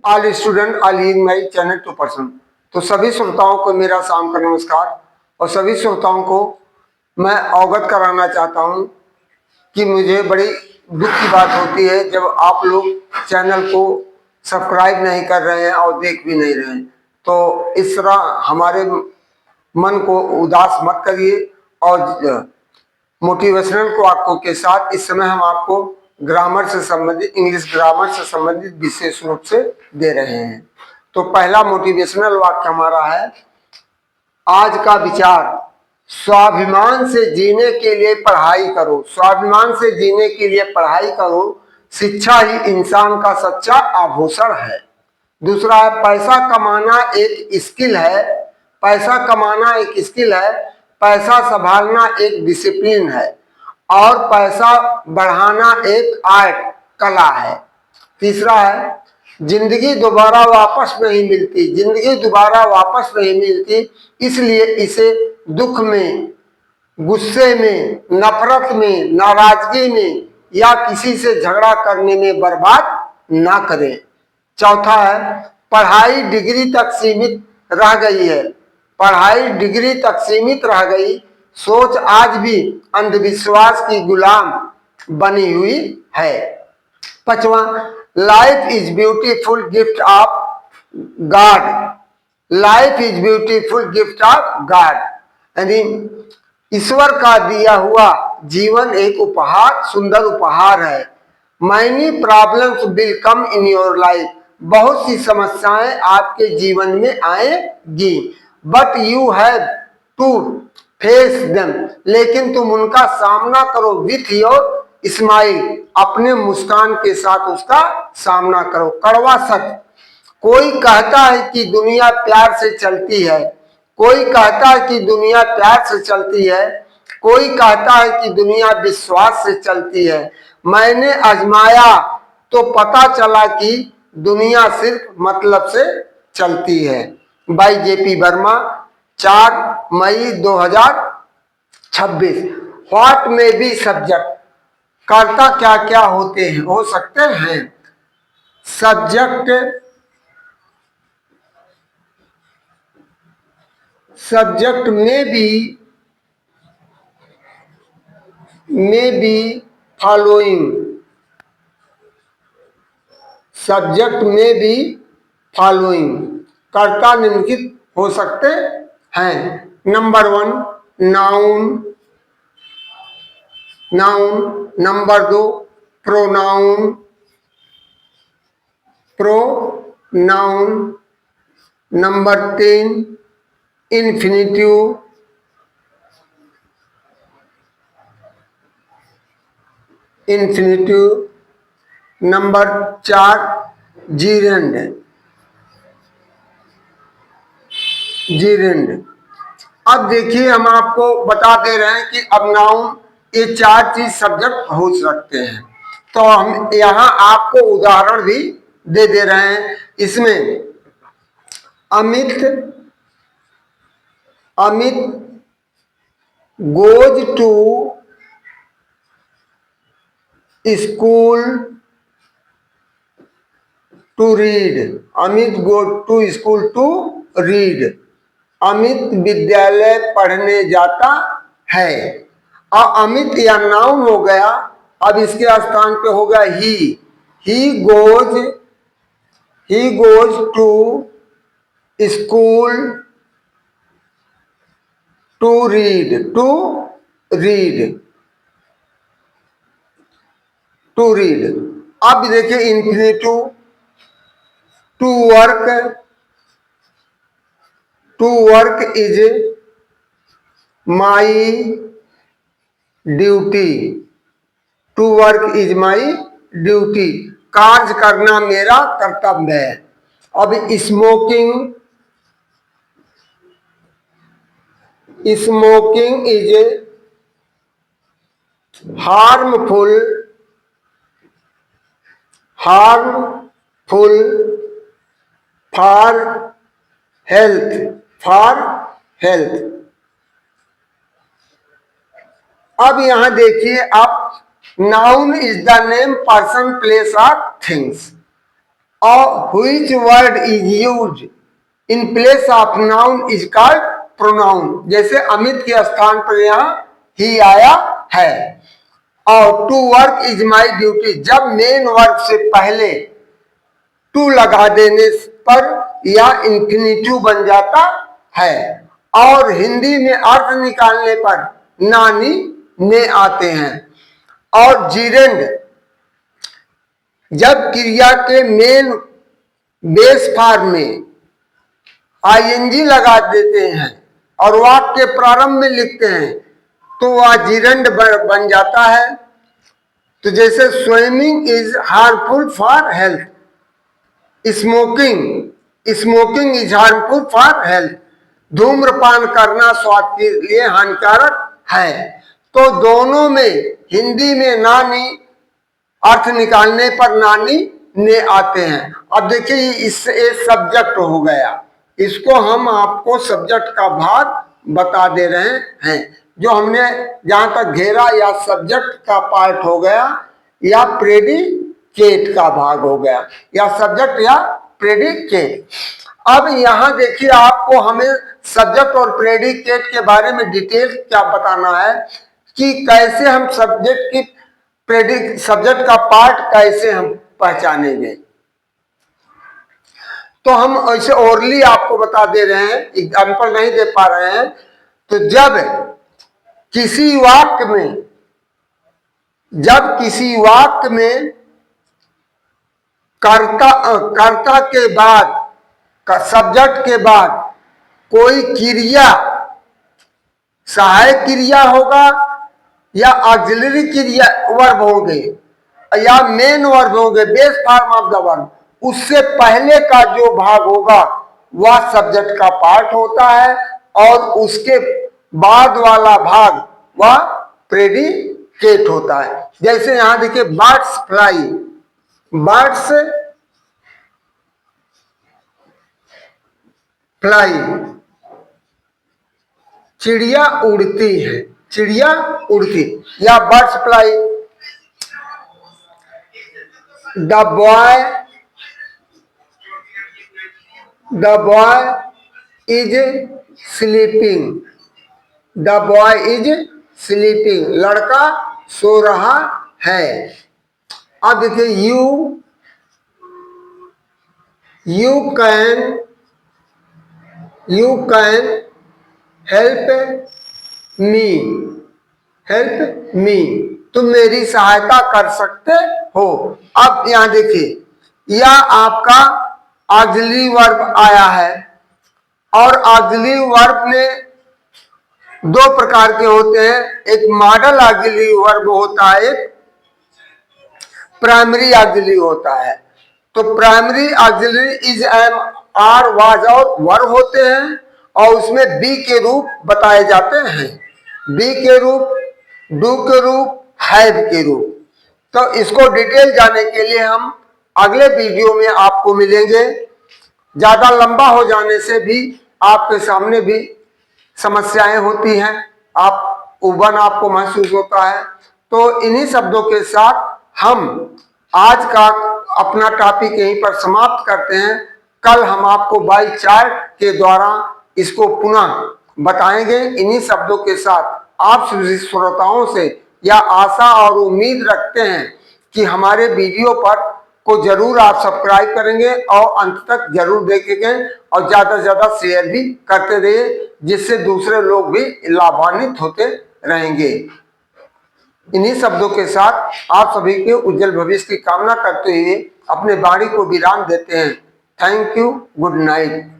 All student all in my channel to person. तो सभी श्रोताओं को मेरा शाम का नमस्कार। और सभी श्रोताओं को मैं अवगत कराना चाहता हूं कि मुझे बड़ी दुख की बात होती है जब आप लोग चैनल को सब्सक्राइब नहीं कर रहे हैं और देख भी नहीं रहे हैं। तो इस तरह हमारे मन को उदास मत करिए। और मोटिवेशनल को आपको के साथ इस समय हम आपको ग्रामर से संबंधित, इंग्लिश ग्रामर से संबंधित विशेष रूप से दे रहे हैं। तो पहला मोटिवेशनल वाक्य हमारा है, आज का विचार, स्वाभिमान से जीने के लिए पढ़ाई करो। स्वाभिमान से जीने के लिए पढ़ाई करो, शिक्षा ही इंसान का सच्चा आभूषण है। दूसरा है, पैसा कमाना एक स्किल है। पैसा कमाना एक स्किल है, पैसा संभालना एक डिसिप्लिन है और पैसा बढ़ाना एक आर्ट कला है। तीसरा है, जिंदगी दोबारा वापस नहीं मिलती। जिंदगी दोबारा वापस नहीं मिलती, इसलिए इसे दुख में, गुस्से में, नफरत में, नाराजगी में या किसी से झगड़ा करने में बर्बाद ना करें। चौथा है, पढ़ाई डिग्री तक सीमित रह गई है। पढ़ाई डिग्री तक सीमित रह गई, सोच आज भी अंधविश्वास की गुलाम बनी हुई है। पांचवा, life is beautiful gift of God. Life is beautiful gift of God, यानी ईश्वर का दिया हुआ जीवन एक उपहार, सुंदर उपहार है। Many problems will come in your life. बहुत सी समस्याएं आपके जीवन में आएगी, but you have to face them. लेकिन तुम उनका सामना करो विथ योर स्माइल। अपने मुस्कान के साथ उसका सामना करो। कड़वा सच, कोई कहता है कि दुनिया प्यार से चलती है। कोई कहता है कि दुनिया प्यार से चलती है। कोई कहता है कि दुनिया विश्वास से चलती है। मैंने आजमाया तो पता चला कि दुनिया सिर्फ मतलब से चलती है। बाई जेपी वर्मा, 4 मई 2026। व्हाट में बी सब्जेक्ट, कर्ता क्या क्या होते हैं, हो सकते हैं। Subject, subject may be following. Subject may be following, कर्ता निम्नलिखित हो सकते हैं। Number 1, noun, noun. Number 2, pronoun, pronoun. Number 3, infinitive, infinitive. Number 4, gerund, gerund. अब देखिए, हम आपको बता दे रहे हैं कि अब नाउन ये 4 चीज सब्जेक्ट हो सकते हैं। तो हम यहाँ आपको उदाहरण भी दे दे रहे हैं। इसमें Amit, Amit goes to school to read. Amit go to school to read. Amit विद्यालय पढ़ने जाता है। और अमित या नाउन हो गया। अब इसके स्थान पे होगा ही। He goes to school to read, to read, to read. अब देखिए infinitive, to work, to work is my duty. To work is my duty, कार्य करना मेरा कर्तव्य है। अब smoking, smoking is harmful, harmful for health, for health. अब यहां देखिए आप, noun is the name, person, place और थिंग्स। और which word is used in place of noun is called pronoun। जैसे अमित के स्थान पर यहाँ ही आया है। और to work is my duty, जब मेन वर्क से पहले टू लगा देने पर यह इंफिनिटिव बन जाता है। और हिंदी में अर्थ निकालने पर नानी ने आते हैं। और जीरेंड, जब क्रिया के मेन बेस फॉर्म में आईएनजी लगा देते हैं और वाक्य के प्रारंभ में लिखते हैं तो वह जीरेंड बन जाता है। तो जैसे swimming is harmful for health, smoking is harmful for health, धूम्रपान करना स्वास्थ्य के लिए हानिकारक है। तो दोनों में हिंदी में नानी अर्थ निकालने पर नानी ने आते हैं। अब देखिए इससे सब्जेक्ट हो गया, इसको हम आपको सब्जेक्ट का भाग बता दे रहे हैं। जो हमने जहां तक घेरा या सब्जेक्ट का पार्ट हो गया या प्रेडिकेट का भाग हो गया, या सब्जेक्ट या प्रेडिकेट। अब यहाँ देखिए आपको हमें सब्जेक्ट और प्रेडिकेट के बारे में डिटेल क्या बताना है कि कैसे हम सब्जेक्ट का पार्ट कैसे हम पहचानेंगे। तो हम ऐसे ओरली आपको बता दे रहे हैं, एग्जाम्पल नहीं दे पा रहे हैं। तो जब किसी वाक्य में कर्ता के बाद सब्जेक्ट के बाद कोई क्रिया, सहायक क्रिया होगा या ऑक्सिलरी क्रिया वर्ब होंगे या मेन वर्ब होंगे, base form of the verb, उससे पहले का जो भाग होगा वह सब्जेक्ट का पार्ट होता है और उसके बाद वाला भाग वह प्रेडिकेट होता है। जैसे यहां देखिए बर्ड्स फ्लाई, बर्ड्स फ्लाई, चिड़िया उड़ती है, चिड़िया उड़ती, या birds fly. The boy is sleeping, the boy is sleeping, लड़का सो रहा है। अब देखिए you can help me, तुम मेरी सहायता कर सकते हो। अब यहां देखिए यह आपका ऑक्सिलरी वर्ब आया है और ऑक्सिलरी वर्ब में दो प्रकार के होते हैं, एक मॉडल ऑक्सिलरी वर्ब होता है, एक प्राइमरी ऑक्सिलरी होता है। तो primary auxiliary is am, are, was और वर होते हैं और उसमें बी के रूप बताए जाते हैं, बी के रूप, डू के रूप, हैव के रूप। तो इसको डिटेल जानने के लिए हम अगले वीडियो में आपको मिलेंगे। ज्यादा लंबा हो जाने से भी आपके सामने भी समस्याएं होती हैं, आप उबन आपको महसूस होता है। तो इन्हीं शब्दों के साथ हम आज का अपना टॉपिक यहीं पर समाप्त करते हैं। कल हम आपको बाई चार्ट के द्वारा इसको पुनः बताएंगे। इन्हीं शब्दों के साथ आप सभी श्रोताओं से यह आशा और उम्मीद रखते हैं कि हमारे वीडियो पर को जरूर आप सब्सक्राइब करेंगे और अंत तक जरूर देखेंगे और ज्यादा से ज्यादा शेयर भी करते रहिए, जिससे दूसरे लोग भी लाभान्वित होते रहेंगे। इन्हीं शब्दों के साथ आप सभी के उज्जवल भविष्य की कामना करते हुए अपने वाणी को विराम देते हैं। Thank you, good night.